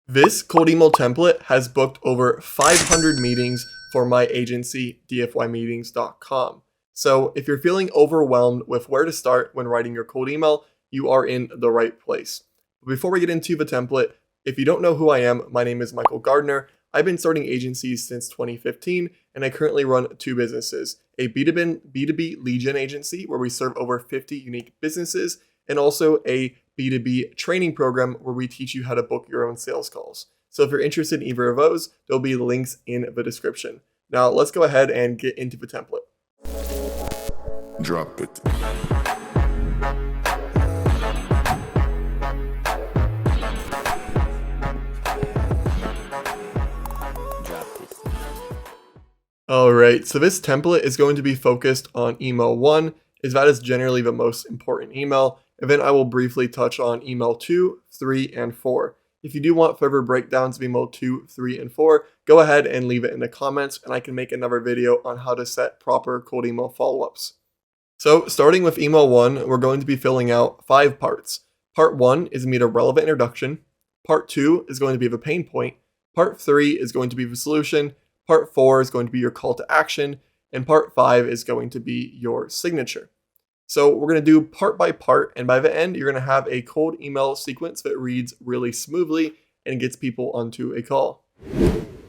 This cold email template has booked over 500 meetings for my agency, dfymeetings.com. So if you're feeling overwhelmed with where to start when writing your cold email, you are in the right place. Before we get into the template, if you don't know who I am, my name is Michael Gardiner. I've been starting agencies since 2015, and I currently run two businesses, a B2B lead gen agency where we serve over 50 unique businesses, and also a B2B training program where we teach you how to book your own sales calls. So if you're interested in either of those, there'll be links in the description. Now let's go ahead and get into the template. Drop it. Alright, so this template is going to be focused on email 1, as that is generally the most important email, and then I will briefly touch on email 2, 3, and 4. If you do want further breakdowns of email 2, 3, and 4, go ahead and leave it in the comments, and I can make another video on how to set proper cold email follow-ups. So starting with email 1, we're going to be filling out 5 parts. Part 1 is going to be the relevant introduction. Part 2 is going to be the pain point. Part 3 is going to be the solution. Part 4 is going to be your call to action, and part 5 is going to be your signature. So we're going to do part by part, and by the end, you're going to have a cold email sequence that reads really smoothly and gets people onto a call.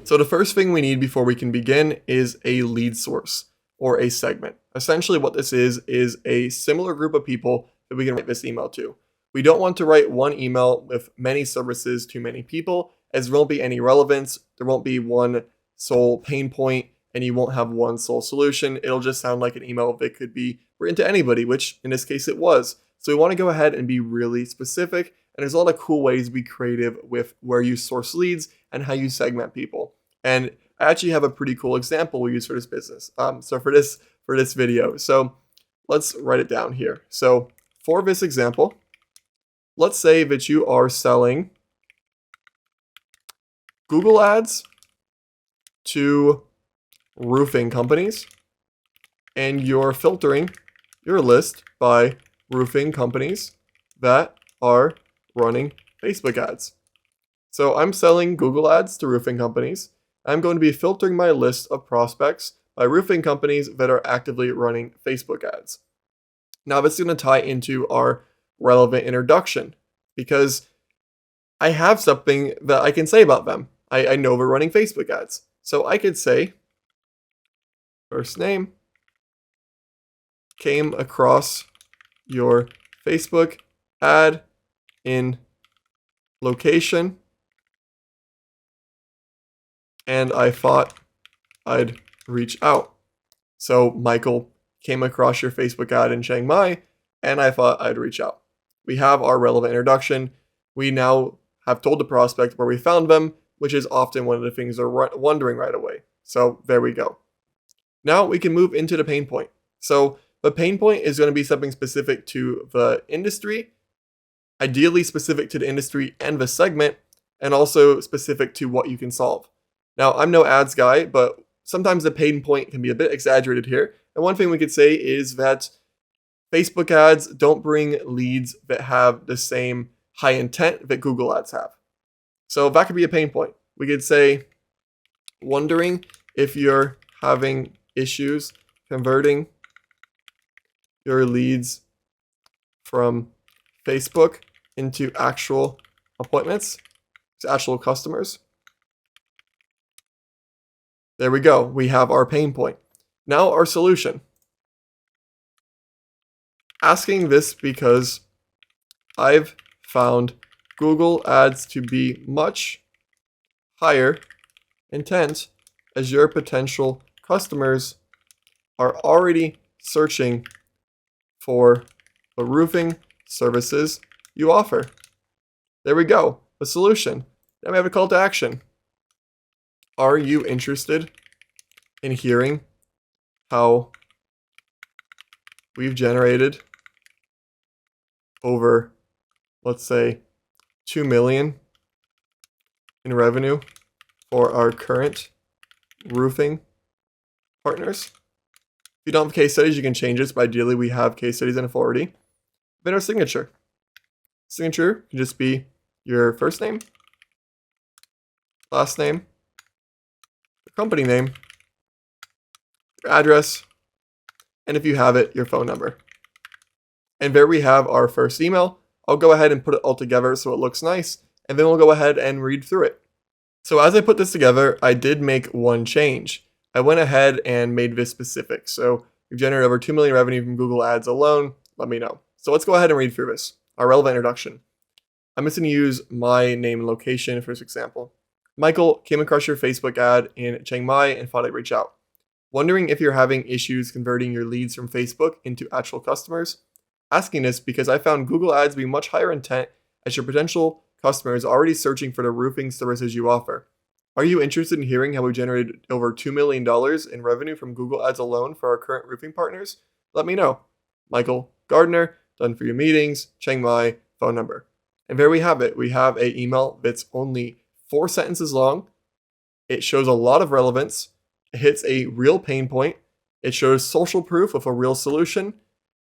So the first thing we need before we can begin is a lead source or a segment. Essentially what this is a similar group of people that we can write this email to. We don't want to write one email with many services to many people, as there won't be any relevance, there won't be one sole pain point, and you won't have one sole solution. It'll just sound like an email that could be written to anybody, which in this case it was. So we want to go ahead and be really specific, and there's a lot of cool ways to be creative with where you source leads and how you segment people. And I actually have a pretty cool example we use for this business. So for this video, so let's write it down here. So for this example, let's say that you are selling Google ads to roofing companies, and you're filtering your list by roofing companies that are running Facebook ads. So I'm selling Google ads to roofing companies. I'm going to be filtering my list of prospects by roofing companies that are actively running Facebook ads. Now this is going to tie into our relevant introduction because I have something that I can say about them. I know they're running Facebook ads. So I could say, first name, came across your Facebook ad in location, and I thought I'd reach out. So Michael came across your Facebook ad in Chiang Mai, and I thought I'd reach out. We have our relevant introduction. We now have told the prospect where we found them, which is often one of the things they're wondering right away. So there we go. Now we can move into the pain point. So the pain point is going to be something specific to the industry, ideally specific to the industry and the segment, and also specific to what you can solve. Now I'm no ads guy, but sometimes the pain point can be a bit exaggerated here. And one thing we could say is that Facebook ads don't bring leads that have the same high intent that Google ads have. So that could be a pain point. We could say, wondering if you're having issues converting your leads from Facebook into actual appointments, to actual customers. There we go. We have our pain point. Now our solution. Asking this because I've found Google ads to be much higher intent as your potential customers are already searching for the roofing services you offer. There we go, the solution. Now we have a call to action. Are you interested in hearing how we've generated over, let's say, 2 million in revenue for our current roofing partners? If you don't have case studies, you can change this, but ideally we have case studies in authority. Then our signature. Signature can just be your first name, last name, your company name, your address, and if you have it, your phone number. And there we have our first email. I'll go ahead and put it all together so it looks nice, and then we'll go ahead and read through it. So as I put this together, I did make one change. I went ahead and made this specific. So we've generated over 2 million revenue from Google Ads alone. Let me know. So let's go ahead and read through this. Our relevant introduction. I'm just going to use my name and location for this example. Michael, came across your Facebook ad in Chiang Mai and thought I'd reach out. Wondering if you're having issues converting your leads from Facebook into actual customers? Asking this because I found Google Ads to be much higher intent as your potential customer is already searching for the roofing services you offer. Are you interested in hearing how we generated over $2 million in revenue from Google Ads alone for our current roofing partners? Let me know. Michael, Gardiner, done for your meetings, Chiang Mai, phone number. And there we have it. We have an email that's only 4 sentences long. It shows a lot of relevance. It hits a real pain point. It shows social proof of a real solution.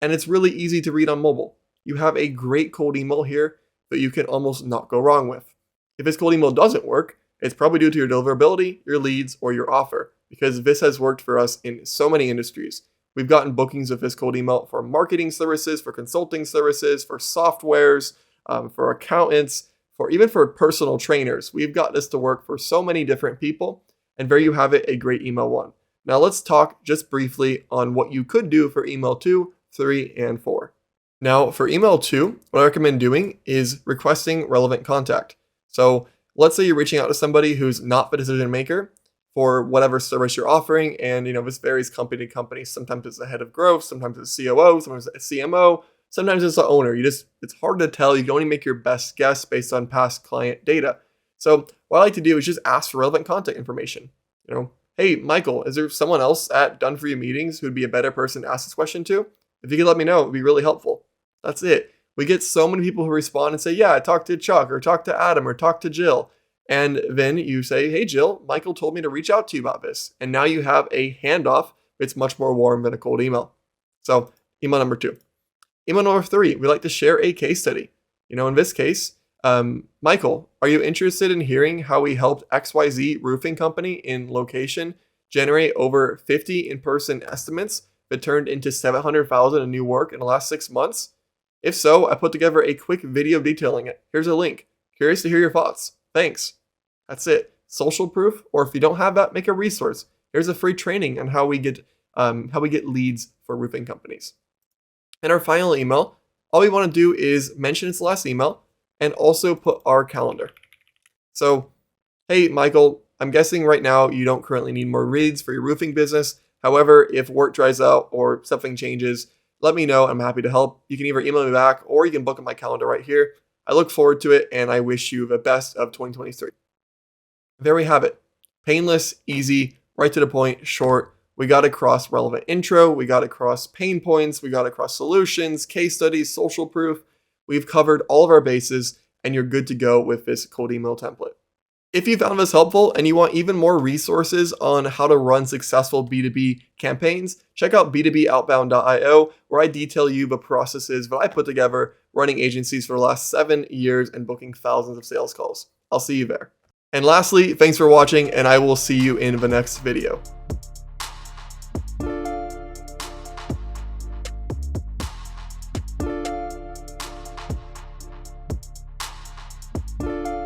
And it's really easy to read on mobile. You have a great cold email here that you can almost not go wrong with. If this cold email doesn't work, it's probably due to your deliverability, your leads, or your offer, because this has worked for us in so many industries. We've gotten bookings of this cold email for marketing services, for consulting services, for softwares, for accountants, even for personal trainers. We've got this to work for so many different people, and there you have it, a great email 1. Now let's talk just briefly on what you could do for email 2, 3, and 4. Now for email 2, what I recommend doing is requesting relevant contact. So let's say you're reaching out to somebody who's not the decision maker for whatever service you're offering, and this varies company to company. Sometimes it's the head of growth, sometimes it's COO, sometimes it's a CMO, sometimes it's the owner. It's hard to tell. You can only make your best guess based on past client data. So what I like to do is just ask for relevant contact information. Hey, Michael, is there someone else at Done For You Meetings who'd be a better person to ask this question to? If you could let me know, it would be really helpful. That's it. We get so many people who respond and say, yeah, I talked to Chuck or talked to Adam or talked to Jill. And then you say, hey, Jill, Michael told me to reach out to you about this. And now you have a handoff. It's much more warm than a cold email. So email number 2. Email number 3, we like to share a case study. In this case, Michael, are you interested in hearing how we helped XYZ roofing company in location generate over 50 in-person estimates that turned into $700,000 in new work in the last 6 months? If so, I put together a quick video detailing it. Here's a link. Curious to hear your thoughts. Thanks. That's it. Social proof, or if you don't have that, make a resource. Here's a free training on how we get leads for roofing companies. And our final email, all we want to do is mention its last email and also put our calendar. So, hey, Michael, I'm guessing right now you don't currently need more leads for your roofing business. However, if work dries out or something changes, let me know. I'm happy to help. You can either email me back or you can book on my calendar right here. I look forward to it, and I wish you the best of 2023. There we have it. Painless, easy, right to the point, short. We got across relevant intro. We got across pain points. We got across solutions, case studies, social proof. We've covered all of our bases, and you're good to go with this cold email template. If you found this helpful and you want even more resources on how to run successful B2B campaigns, check out b2boutbound.io, where I detail you the processes that I put together running agencies for the last 7 years and booking thousands of sales calls. I'll see you there. And lastly, thanks for watching, and I will see you in the next video.